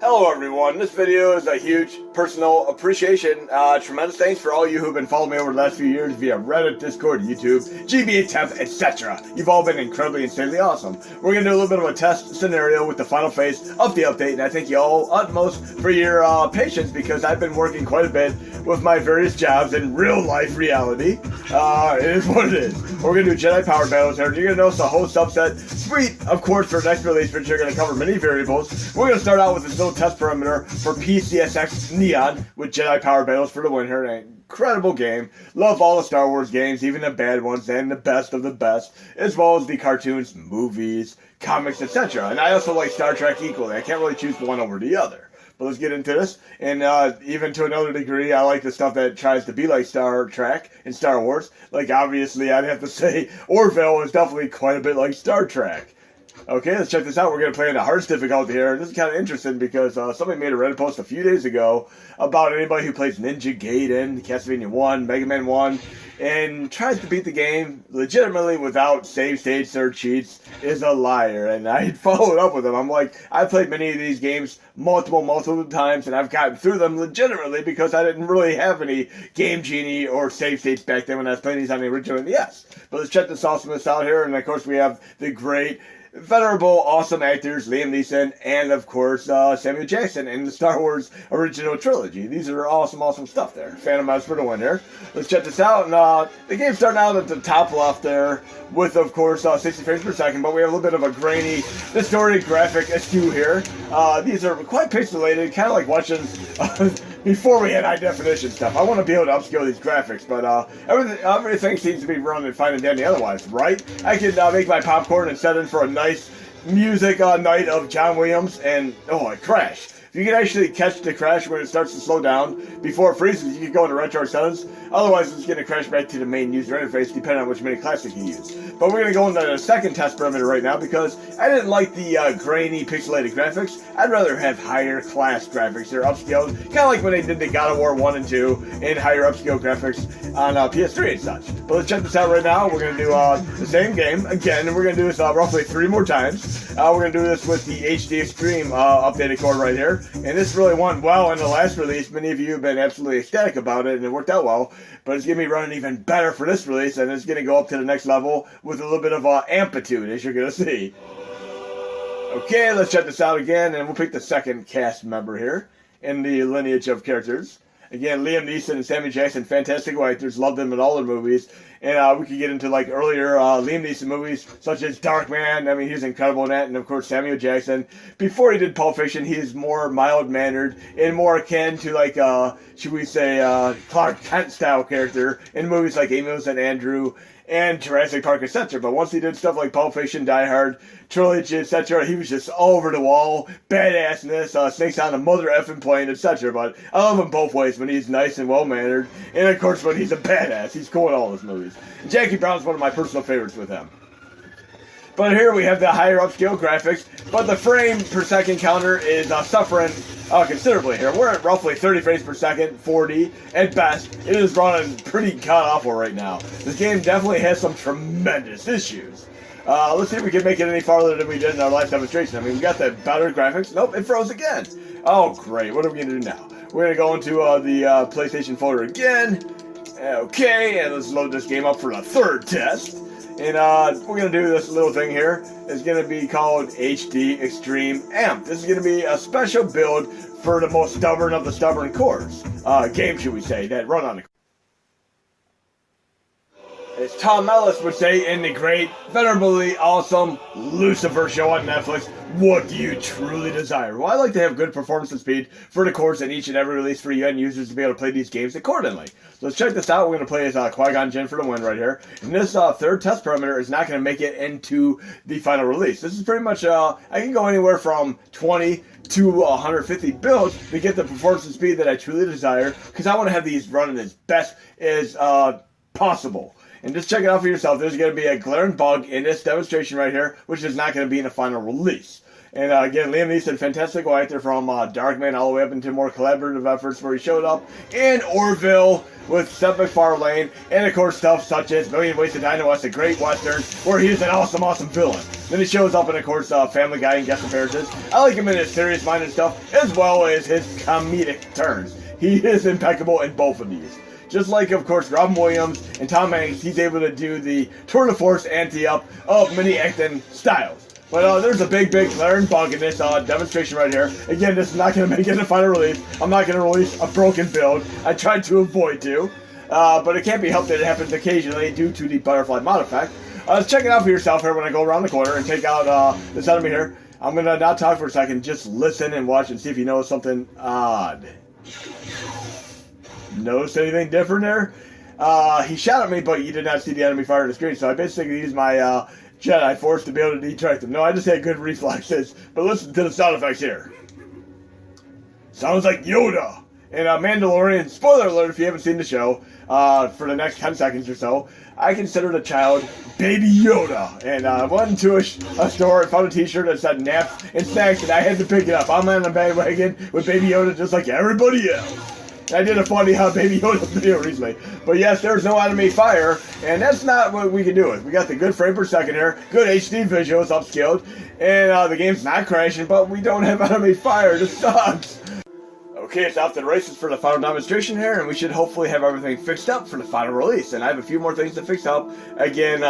Hello everyone, this video is a huge personal appreciation. Tremendous thanks for all you who've been following me over the last few years via Reddit, Discord, YouTube, GB Attempt, etc. You've all been incredibly, insanely awesome. We're going to do a little bit of a test scenario with the final phase of the update, and I thank you all utmost for your patience because I've been working quite a bit with my various jobs in real life reality. It is what it is. We're going to do Jedi Power Battles here, and you're going to notice a whole subset. Sweet, of course, for next release, which you're going to cover many variables. We're going to start out with this little test parameter for PCSX Neon with Jedi Power Battles for the win here. An incredible game. Love all the Star Wars games, even the bad ones and the best of the best, as well as the cartoons, movies, comics, etc. And I also like Star Trek equally. I can't really choose one over the other. But let's get into this. And even to another degree, I like the stuff that tries to be like Star Trek and Star Wars. Like, obviously, I'd have to say Orville is definitely quite a bit like Star Trek. Okay, let's check this out. We're going to play in the hardest difficulty here. This is kind of interesting because somebody made a Reddit post a few days ago about anybody who plays Ninja Gaiden, Castlevania 1, Mega Man 1, and tries to beat the game legitimately without save state search cheats is a liar. And I followed up with him. I'm like, I've played many of these games multiple times, and I've gotten through them legitimately because I didn't really have any Game Genie or save states back then when I was playing these on the original NES. But let's check this awesomeness out here. And of course, we have the great, venerable, awesome actors Liam Neeson and, of course, Samuel Jackson in the Star Wars original trilogy. These are awesome stuff there. Phantom Menace for the win here. Let's check this out. And the game's starting out at the top left there with, of course, 60 frames per second, but we have a little bit of a grainy, distorted graphic askew here. These are quite pixelated, kind of like watching before we had high definition stuff. I want to be able to upscale these graphics, but everything seems to be running fine and dandy otherwise, right? I can make my popcorn and set in for a nice music night of John Williams, and oh, it crashed. If you can actually catch the crash when it starts to slow down before it freezes, you can go into retro settings. Otherwise, it's going to crash back to the main user interface, depending on which mini classic you use. But we're going to go into the second test parameter right now because I didn't like the grainy, pixelated graphics. I'd rather have higher class graphics. They're upscaled, kind of like when they did the God of War 1 and 2 and higher upscale graphics on PS3 and such. But let's check this out right now. We're going to do the same game again, and we're going to do this roughly 3 more times. We're going to do this with the HD Xtreme updated core right here. And this really went well in the last release. Many of you have been absolutely ecstatic about it, and it worked out well. But it's going to be running even better for this release, and it's going to go up to the next level with a little bit of amplitude, as you're going to see. Okay, let's check this out again, and we'll pick the second cast member here in the lineage of characters. Again, Liam Neeson and Samuel Jackson, fantastic actors. Love them in all their movies. And we could get into like earlier Liam Neeson movies such as Darkman. I mean, he's incredible in that. And of course, Samuel Jackson. Before he did Pulp Fiction, he's more mild-mannered and more akin to like, should we say, Clark Kent style character in movies like Amos and Andrew and Jurassic Park, etc. But once he did stuff like Pulp Fiction, Die Hard, Trilogy, etc., he was just all over the wall, badassness, snakes on a mother effing plane, etc. But I love him both ways, when he's nice and well-mannered, and of course when he's a badass. He's cool in all his movies. And Jackie Brown's one of my personal favorites with him. But here we have the higher upscale graphics, but the frame per second counter is suffering considerably here. We're at roughly 30 frames per second, 40 at best. It is running pretty god-awful right now. This game definitely has some tremendous issues. Let's see if we can make it any farther than we did in our last demonstration. I mean, we got the better graphics. Nope, it froze again. Oh, great. What are we going to do now? We're going to go into the PlayStation folder again. Okay, and let's load this game up for the third test. And we're going to do this little thing here. It's going to be called HD Xtreme Amped. This is going to be a special build for the most stubborn of the stubborn cores. Game, should we say, that run on the... As Tom Ellis would say in the great, venerably awesome Lucifer show on Netflix, what do you truly desire? Well, I like to have good performance and speed for the cores in each and every release for you end users to be able to play these games accordingly. So let's check this out. We're going to play as Qui-Gon Jinn for the win right here. And this third test parameter is not going to make it into the final release. This is pretty much, I can go anywhere from 20 to 150 builds to get the performance and speed that I truly desire, because I want to have these running as best as possible. And just check it out for yourself. There's going to be a glaring bug in this demonstration right here, which is not going to be in the final release. And again, Liam Neeson, fantastic actor from Darkman all the way up into more collaborative efforts where he showed up in Orville with Seth MacFarlane, and of course stuff such as Million Ways to Die in the West, a great western, where he is an awesome villain. Then he shows up in, of course, Family Guy and guest appearances. I like him in his serious-minded stuff, as well as his comedic turns. He is impeccable in both of these. Just like, of course, Robin Williams and Tom Hanks, he's able to do the tour de force ante-up of many acting styles. But there's a big glaring bug in this demonstration right here. Again, this is not going to make it a final release. I'm not going to release a broken build. I tried to avoid to. But it can't be helped that it happens occasionally due to the butterfly mod effect. Let's check it out for yourself here when I go around the corner and take out this enemy here. I'm going to not talk for a second. Just listen and watch and see if you notice something odd. Notice anything different there? He shot at me, but you did not see the enemy fire on the screen. So I basically used my Jedi Force to be able to detract them. No, I just had good reflexes. But listen to the sound effects here. Sounds like Yoda. And Mandalorian, spoiler alert if you haven't seen the show, for the next 10 seconds or so, I considered a child Baby Yoda. And I went into a store and found a t-shirt that said naps and snacks, and I had to pick it up. I'm on the bandwagon with Baby Yoda just like everybody else. I did a funny Baby Yoda video recently. But yes, there's no enemy fire, and that's not what we can do with. We got the good frame per second here, good HD visuals, upscaled, and the game's not crashing, but we don't have enemy fire. This sucks. Okay, it's off to the races for the final demonstration here, and we should hopefully have everything fixed up for the final release. And I have a few more things to fix up. Again,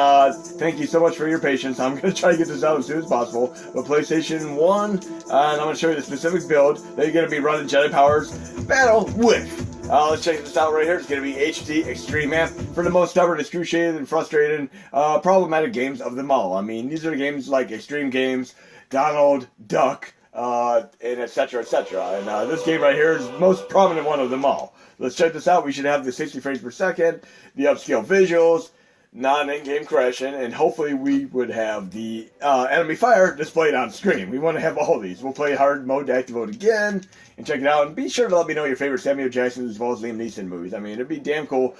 thank you so much for your patience. I'm going to try to get this out as soon as possible. But PlayStation 1, and I'm going to show you the specific build that you're going to be running Jedi Power's Battle with. Let's check this out right here. It's going to be HD Xtreme Amped for the most stubborn, excruciating, and frustrating, problematic games of them all. I mean, these are the games like Extreme Games, Donald, Duck, and etc. And this game right here is the most prominent one of them all. Let's check this out. We should have the 60 frames per second, the upscale visuals, non-in-game crashing, and hopefully we would have the enemy fire displayed on screen. We want to have all these. We'll play hard mode to activate again and check it out. And be sure to let me know your favorite Samuel Jackson as well as Liam Neeson movies. I mean, it'd be damn cool,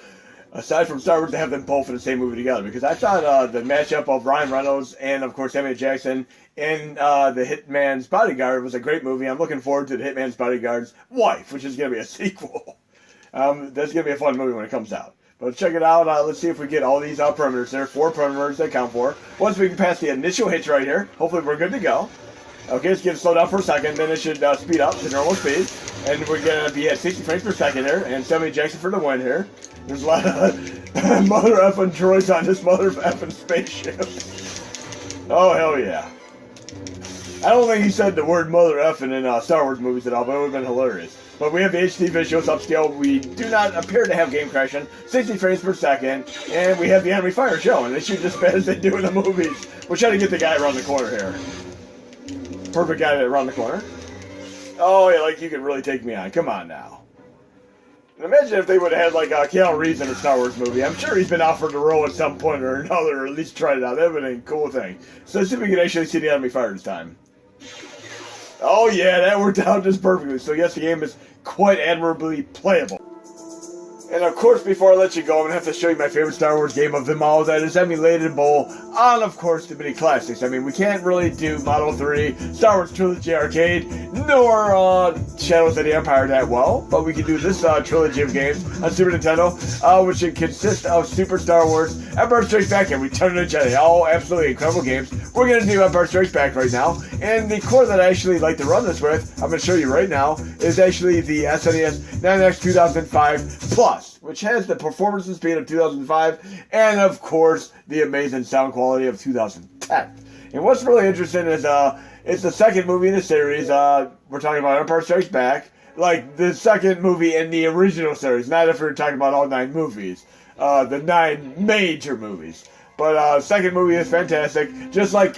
aside from Star Wars, to have them both in the same movie together, because I thought the matchup of Ryan Reynolds and, of course, Samuel Jackson in The Hitman's Bodyguard was a great movie. I'm looking forward to The Hitman's Bodyguard's Wife, which is going to be a sequel. That's going to be a fun movie when it comes out. But check it out. Let's see if we get all these perimeters there. 4 perimeters they count for. Once we can pass the initial hits right here, hopefully we're good to go. Okay, let's get it slowed down for a second, then it should speed up to normal speed. And we're going to be at 60 frames per second here, and Samuel Jackson for the win here. There's a lot of mother effing droids on this mother effing spaceship. Oh, hell yeah. I don't think he said the word mother effing in Star Wars movies at all, but it would have been hilarious. But we have the HD visuals upscale. We do not appear to have game crashing. 60 frames per second. And we have the enemy fire showing. They shoot just as bad as they do in the movies. We're trying to get the guy around the corner here. Perfect guy around the corner. Oh, yeah, like you could really take me on. Come on now. And imagine if they would have had like Keanu Reeves in a Star Wars movie. I'm sure he's been offered a role at some point or another, or at least tried it out. That would have been a cool thing. So let's see if we can actually see the enemy fire this time. Oh yeah, that worked out just perfectly. So yes, the game is quite admirably playable. And of course, before I let you go, I'm going to have to show you my favorite Star Wars game of them all that is emulatable on, of course, the mini classics. I mean, we can't really do Model 3, Star Wars Trilogy Arcade, nor Shadows of the Empire that well, but we can do this trilogy of games on Super Nintendo, which consists of Super Star Wars, Empire Strikes Back, and Return of the Jedi. All absolutely incredible games. We're going to do Empire Strikes Back right now, and the core that I actually like to run this with, I'm going to show you right now, is actually the SNES 9X 2005 Plus, which has the performance and speed of 2005, and of course, the amazing sound quality of 2010. And what's really interesting is, it's the second movie in the series. We're talking about Empire Strikes Back, like the second movie in the original series, not if we're talking about all 9 movies, the 9 major movies. But second movie is fantastic, just like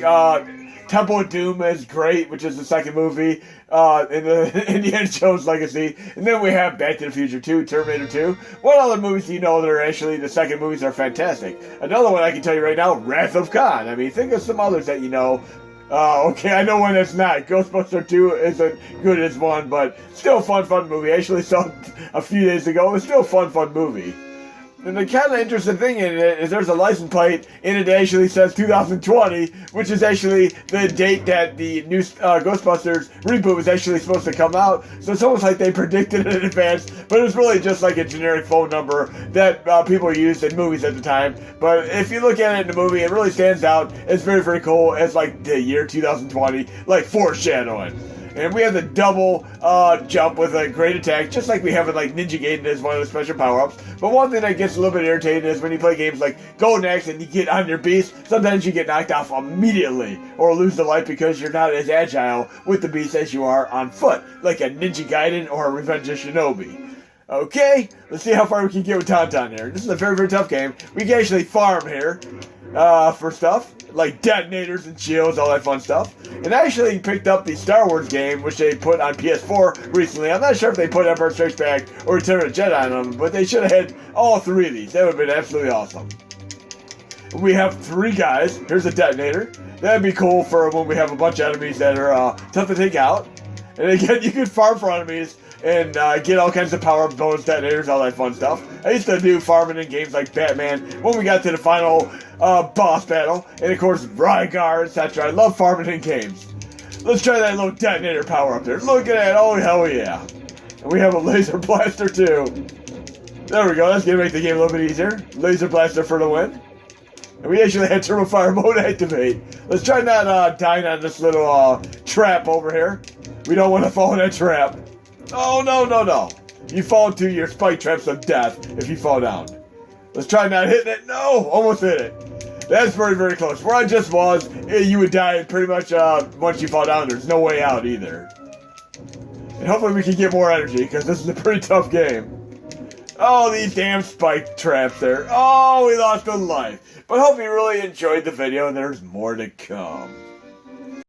Temple of Doom is great, which is the second movie in the Indiana Jones Legacy. And then we have Back to the Future 2, Terminator 2. What other movies do you know that are actually the second movies are fantastic? Another one I can tell you right now, Wrath of Khan. I mean, think of some others that you know. Okay, I know one that's not. Ghostbuster 2 isn't good as one, but still fun movie. I actually saw it a few days ago. It's still a fun movie. And the kind of interesting thing in it is there's a license plate in it that actually says 2020, which is actually the date that the new Ghostbusters reboot was actually supposed to come out. So it's almost like they predicted it in advance, but it was really just like a generic phone number that people used in movies at the time. But if you look at it in the movie, it really stands out. It's very, very cool. It's like the year 2020, like foreshadowing. And we have the double jump with a great attack, just like we have with like Ninja Gaiden as one of the special power-ups. But one thing that gets a little bit irritating is when you play games like Golden Axe and you get on your beast, sometimes you get knocked off immediately or lose the life because you're not as agile with the beast as you are on foot, like a Ninja Gaiden or a Revenge of Shinobi. Okay, let's see how far we can get with Tauntaun here. This is a very, very tough game. We can actually farm here for stuff, like detonators and shields, all that fun stuff. And I actually picked up the Star Wars game, which they put on PS4 recently. I'm not sure if they put Empire Strikes Back or Return of the Jedi on them, but they should have had all three of these. That would have been absolutely awesome. We have 3 guys. Here's a detonator. That'd be cool for when we have a bunch of enemies that are tough to take out. And again, you can farm for enemies and get all kinds of power-up bonus detonators, all that fun stuff. I used to do farming in games like Batman when we got to the final boss battle, and of course Rygar, etc. I love farming in games. Let's try that little detonator power up there. Look at that, oh hell yeah. And we have a laser blaster too. There we go, that's gonna make the game a little bit easier. Laser blaster for the win. And we actually had turbo fire mode activate. Let's try not dying on this little trap over here. We don't want to fall in that trap. Oh, no, no, no. You fall into your spike traps of death if you fall down. Let's try not hitting it. No, almost hit it. That's very, very close. Where I just was, you would die pretty much once you fall down. There's no way out either. And hopefully we can get more energy, because this is a pretty tough game. Oh, these damn spike traps there. Oh, we lost a life. But hope you really enjoyed the video, and there's more to come.